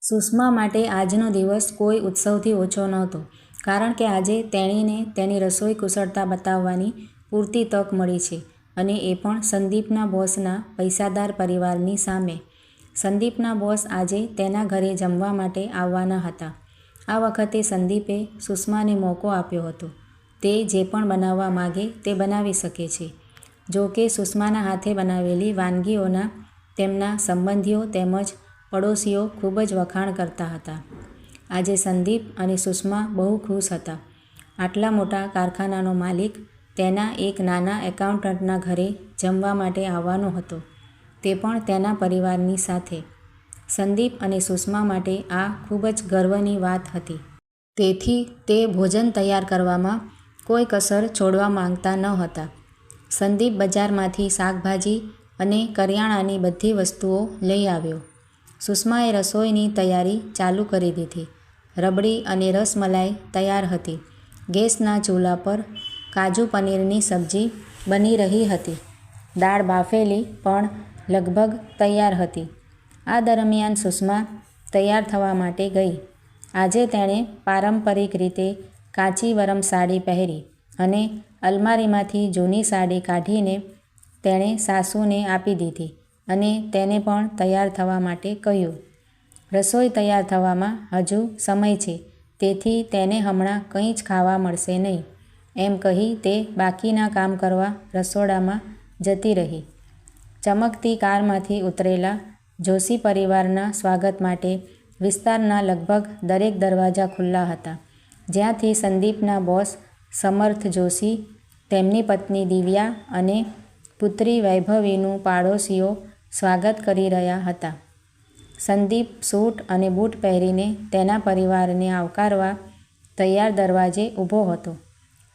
સુષ્મા માટે આજનો દિવસ કોઈ ઉત્સવથી ઓછો નહોતો, કારણ કે આજે તેણીને તેની રસોઈ કુશળતા બતાવવાની પૂરતી તક મળી છે, અને એ પણ સંદીપના બોસના પૈસાદાર પરિવારની સામે. સંદીપના બોસ આજે તેના ઘરે જમવા માટે આવવાના હતા. આ વખતે સંદીપે સુષ્માને મોકો આપ્યો હતો. તે જે પણ બનાવવા માગે તે બનાવી શકે છે. જો કે સુષ્માના હાથે બનાવેલી વાનગીઓના તેમના સંબંધીઓ તેમજ પડોશીઓ ખૂબ જ વખાણ કરતા હતા. આજે સંદીપ અને સુષ્મા બહુ ખુશ હતા. આટલા મોટા કારખાનાનો માલિક તેના એક નાના એકાઉન્ટન્ટના ઘરે જમવા માટે આવવાનો હતો, તે પણ તેના પરિવારની સાથે. સંદીપ અને સુષ્મા માટે આ ખૂબ જ ગર્વની વાત હતી. તેથી તે ભોજન તૈયાર કરવામાં કોઈ કસર છોડવા માંગતા ન હતા. સંદીપ બજારમાંથી શાકભાજી અને કરિયાણાની બધી વસ્તુઓ લઈ આવ્યો. સુષ્માએ રસોઈની તૈયારી ચાલુ કરી દીધી. રબડી અને રસમલાઈ તૈયાર હતી. ગેસના ચૂલા પર કાજુ પનીરની સબ્જી બની રહી હતી. દાળ બાફેલી પણ લગભગ તૈયાર હતી. આ દરમિયાન સુષ્મા તૈયાર થવા માટે ગઈ. આજે તેણે પારંપરિક રીતે કાંચીવરમ સાડી પહેરી અને અલમારીમાંથી જૂની સાડી કાઢીને તેણે સાસુને આપી દીધી અને તેને પણ તૈયાર થવા માટે કહ્યું. રસોઈ તૈયાર થવામાં હજુ સમય છે, તેથી તેને હમણાં કંઈ જ ખાવા મળશે નહીં, એમ કહી તે બાકીના કામ કરવા રસોડામાં જતી રહી. ચમકતી કારમાંથી ઉતરેલા જોશી પરિવારના સ્વાગત માટે વિસ્તારના લગભગ દરેક દરવાજા ખુલ્લા હતા, જ્યાંથી સંદીપના બોસ સમર્થ જોશી, તેમની પત્ની દિવ્યા અને પુત્રી વૈભવીનું પાડોશીઓ સ્વાગત કરી રહ્યા હતા. સંદીપ સૂટ અને બૂટ પહેરીને તેના પરિવારને આવકારવા તૈયાર દરવાજે ઊભો હતો.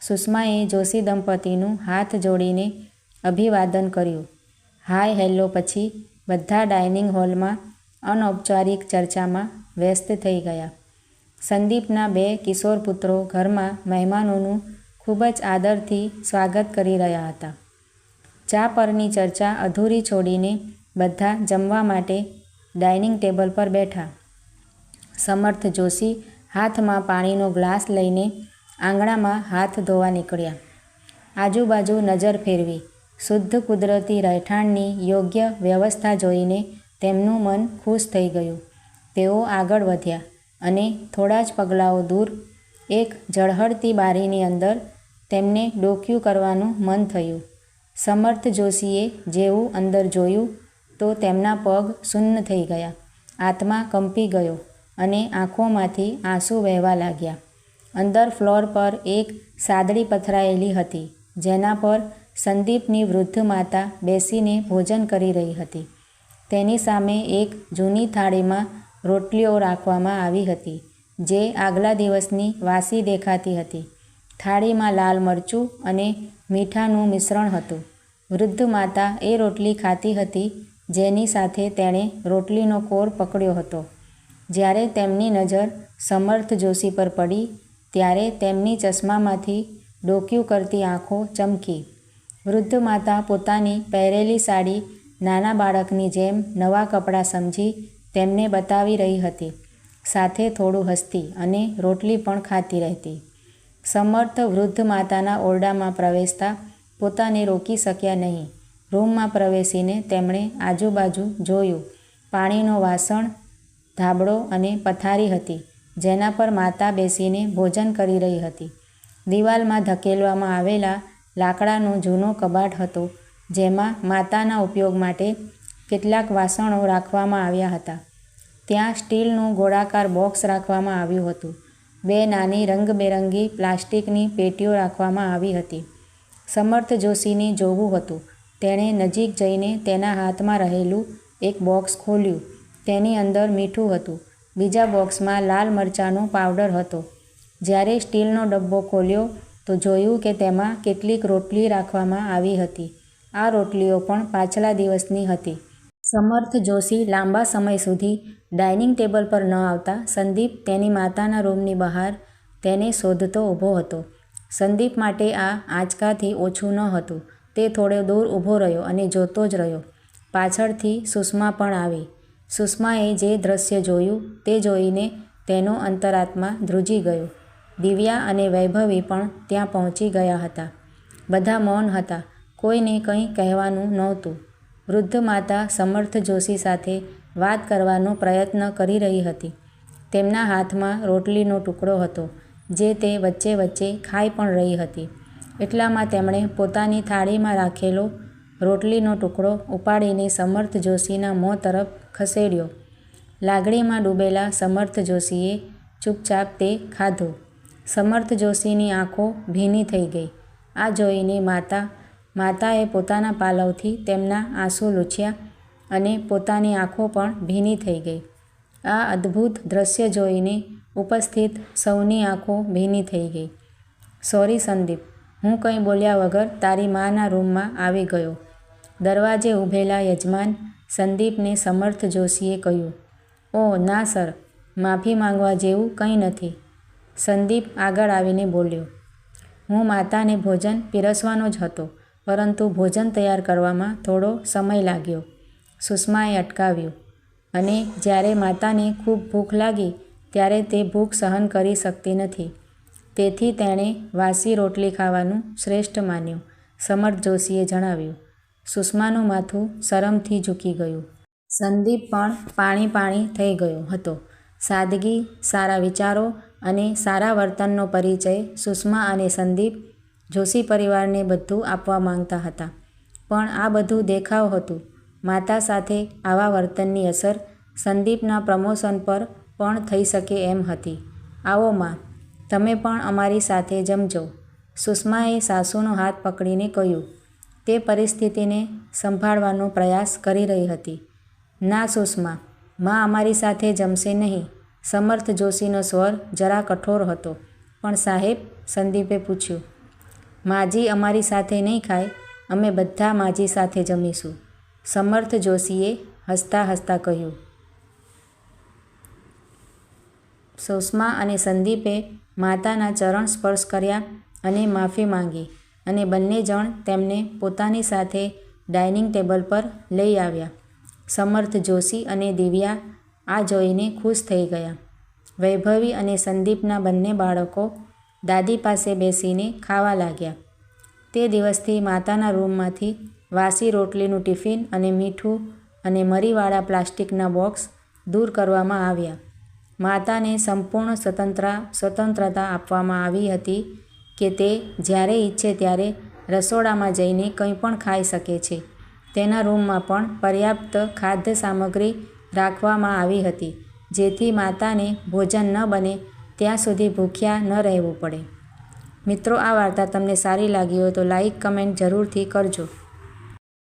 સુષ્માએ જોશી દંપતીનું હાથ જોડીને અભિવાદન કર્યું. હાય હેલો પછી બધા ડાઇનિંગ હોલમાં અનૌપચારિક ચર્ચામાં વ્યસ્ત થઈ ગયા. સંદીપના 2 કિશોર પુત્રો ઘરમાં મહેમાનોનું ખૂબ જ આદરથી સ્વાગત કરી રહ્યા હતા. ચા પરની ચર્ચા અધૂરી છોડીને બધા જમવા માટે ડાઇનિંગ ટેબલ પર બેઠા. સમર્થ જોશી હાથમાં પાણીનો ગ્લાસ લઈને આંગણામાં હાથ ધોવા નીકળ્યા. આજુબાજુ નજર ફેરવી. શુદ્ધ કુદરતી રહેઠાણની યોગ્ય વ્યવસ્થા જોઈને તેમનું મન ખુશ થઈ ગયું. તેઓ આગળ વધ્યા અને થોડા જ પગલાઓ દૂર એક ઝળહળતી બારીની અંદર તેમને ડોકિયું કરવાનું મન થયું. સમર્થ જોશીએ જેવું અંદર જોયું તો તેમના પગ સુન્ન થઈ ગયા, આત્મા કંપી ગયો અને આંખોમાંથી આંસુ વહેવા લાગ્યા. અંદર ફ્લોર પર એક સાદડી પથરાયેલી હતી, જેના પર સંદીપની વૃદ્ધ માતા બેસીને ભોજન કરી રહી હતી. તેની સામે એક જૂની થાળીમાં રોટલીઓ રાખવામાં આવી હતી, જે આગલા દિવસની વાસી દેખાતી હતી. થાળીમાં લાલ મરચું અને મીઠાનું મિશ્રણ હતું. વૃદ્ધ માતા એ રોટલી ખાતી હતી જેની સાથે તેણે રોટલીનો કોર પકડ્યો હતો. જ્યારે તેમની નજર સમર્થ જોશી પર પડી, ત્યારે તેમની ચશ્મામાંથી ડોકિયું કરતી આંખો ચમકી. વૃદ્ધ માતા પોતાની પહેરેલી સાડી નાના બાળકની જેમ નવા કપડાં સમજી તેમને બતાવી રહી હતી, સાથે થોડું હસતી અને રોટલી પણ ખાતી રહેતી. સમર્થ વૃદ્ધ માતાના ઓરડામાં પ્રવેશતા પોતાને રોકી શક્યા નહીં. રૂમમાં પ્રવેશીને તેમણે આજુબાજુ જોયું. પાણીનો વાસણ, ધાબળો અને પથારી હતી, જેના પર માતા બેસીને ભોજન કરી રહી હતી. દિવાલમાં ધકેલવામાં આવેલા લાકડાનો જૂનો કબાટ હતો, જેમાં માતાના ઉપયોગ માટે કેટલાક વાસણો રાખવામાં આવ્યા હતા. ત્યાં સ્ટીલનું ગોળાકાર બોક્સ રાખવામાં આવ્યું હતું. 2 નાની રંગબેરંગી પ્લાસ્ટિકની પેટીઓ રાખવામાં આવી હતી. સમર્થ જોશીને જોવું હતું. તેણે નજીક જઈને તેના હાથમાં રહેલું એક બોક્સ ખોલ્યું. તેની અંદર મીઠું હતું. બીજા બોક્સમાં લાલ મરચાંનો પાવડર હતો. જ્યારે સ્ટીલનો ડબ્બો ખોલ્યો તો જોયું કે તેમાં કેટલીક રોટલી રાખવામાં આવી હતી. આ રોટલીઓ પણ પાછલા દિવસની હતી. સમર્થ જોશી લાંબા સમય સુધી ડાઇનિંગ ટેબલ પર ન આવતા સંદીપ તેની માતાના રૂમની બહાર તેને શોધતો ઊભો હતો. સંદીપ માટે આ આંચકાથી ઓછું ન હતું. તે થોડો દૂર ઊભો રહ્યો અને જોતો જ રહ્યો. પાછળથી સુષ્મા પણ આવી. સુષ્માએ જે દ્રશ્ય જોયું તે જોઈને તેનો અંતરાત્મા ધ્રુજી ગયો. દિવ્યા અને વૈભવી પણ ત્યાં પહોંચી ગયા હતા. બધા મૌન હતા. કોઈને કંઈ કહેવાનું નહોતું. વૃદ્ધ માતા સમર્થ જોશી સાથે વાત કરવાનો પ્રયત્ન કરી રહી હતી. તેમના હાથમાં રોટલીનો ટુકડો હતો જે તે વચ્ચે વચ્ચે ખાઈ પણ રહી હતી. એટલામાં તેમણે પોતાની થાળીમાં રાખેલો રોટલીનો ટુકડો ઉપાડીને સમર્થ જોશીના મોં તરફ ખસેડ્યો. લાગણીમાં ડૂબેલા સમર્થ જોશીએ ચૂપચાપ તે ખાધો. સમર્થ જોશીની આંખો ભીની થઈ ગઈ. આ જોઈને માતાએ પોતાના પાલવથી તેમના આંસુ લૂછ્યા અને પોતાની આંખો પણ ભીની થઈ ગઈ. આ અદ્ભુત દ્રશ્ય જોઈને ઉપસ્થિત સૌની આંખો ભીની થઈ ગઈ. સોરી સંદીપ, હું કંઈ બોલ્યા વગર તારી માના રૂમમાં આવી ગયો. દરવાજે ઊભેલા યજમાન સંદીપને સમર્થ જોશીએ કહ્યું. ઓહ ના સર, માફી માંગવા જેવું કંઈ નથી. સંદીપ આગળ આવીને બોલ્યો. હું માતાને ભોજન પીરસવાનો જ હતો, પરંતુ ભોજન તૈયાર કરવામાં થોડો સમય લાગ્યો. સુષ્માએ અટકાવ્યું. અને જ્યારે માતાને ખૂબ ભૂખ લાગી ત્યારે તે ભૂખ સહન કરી શકતી નથી. તેથી તેણે વાસી રોટલી ખાવાનું શ્રેષ્ઠ માન્યું, સમર્થ જોશીએ જણાવ્યું. સુષ્માનું માથું શરમથી ઝૂકી ગયું. સંદીપ પણ પાણી થઈ ગયો હતો. સાદગી, સારા વિચારો અને સારા વર્તનનો પરિચય સુષ્મા અને સંદીપ જોશી પરિવારને બધું આપવા માંગતા હતા. પણ આ બધું દેખાવ હતું. માતા સાથે આવા વર્તનની અસર સંદીપના પ્રમોશન પર પણ થઈ શકે એમ હતી. આવો માં, તમે પણ અમારી સાથે જમજો. સુષ્માએ સાસુનો હાથ પકડીને કહ્યું. તે પરિસ્થિતિને સંભાળવાનો પ્રયાસ કરી રહી હતી. ના સુષ્મા, માં અમારી સાથે જમશે નહીં. સમર્થ જોશીનો સ્વર જરા કઠોર હતો. પણ સાહેબ, સંદીપે પૂછ્યું. માજી અમારી સાથે નહીં ખાય, અમે બધા માજી સાથે જમીશું, સમર્થ જોશીએ હસતા હસતા કહ્યું. સુષ્મા અને સંદીપે માતાના ચરણ સ્પર્શ કર્યા અને માફી માંગી અને બંને જણ તેમને પોતાની સાથે ડાઇનિંગ ટેબલ પર લઈ આવ્યા. સમર્થ જોશી અને દિવ્યા આ જોઈને ખુશ થઈ ગયા. વૈભવી અને સંદીપના બંને બાળકો દાદી પાસે બેસીને ખાવા લાગ્યા. તે દિવસથી માતાના રૂમમાંથી વાસી રોટલીનું ટિફિન અને મીઠું અને મરીવાળા પ્લાસ્ટિકના બોક્સ દૂર કરવામાં આવ્યા. માતાને સંપૂર્ણ સ્વતંત્રતા આપવામાં આવી હતી કે તે જ્યારે ઈચ્છે ત્યારે રસોડામાં જઈને કંઈ પણ ખાઈ શકે છે. તેના રૂમમાં પણ પર્યાપ્ત ખાદ્ય સામગ્રી રાખવામાં આવી હતી જેથી માતાને ભોજન ન બને ત્યાં સુધી ભૂખ્યા ન રહેવું પડે. મિત્રો, આ વાર્તા તમને સારી લાગી હોય તો લાઈક, કમેન્ટ જરૂરથી કરજો.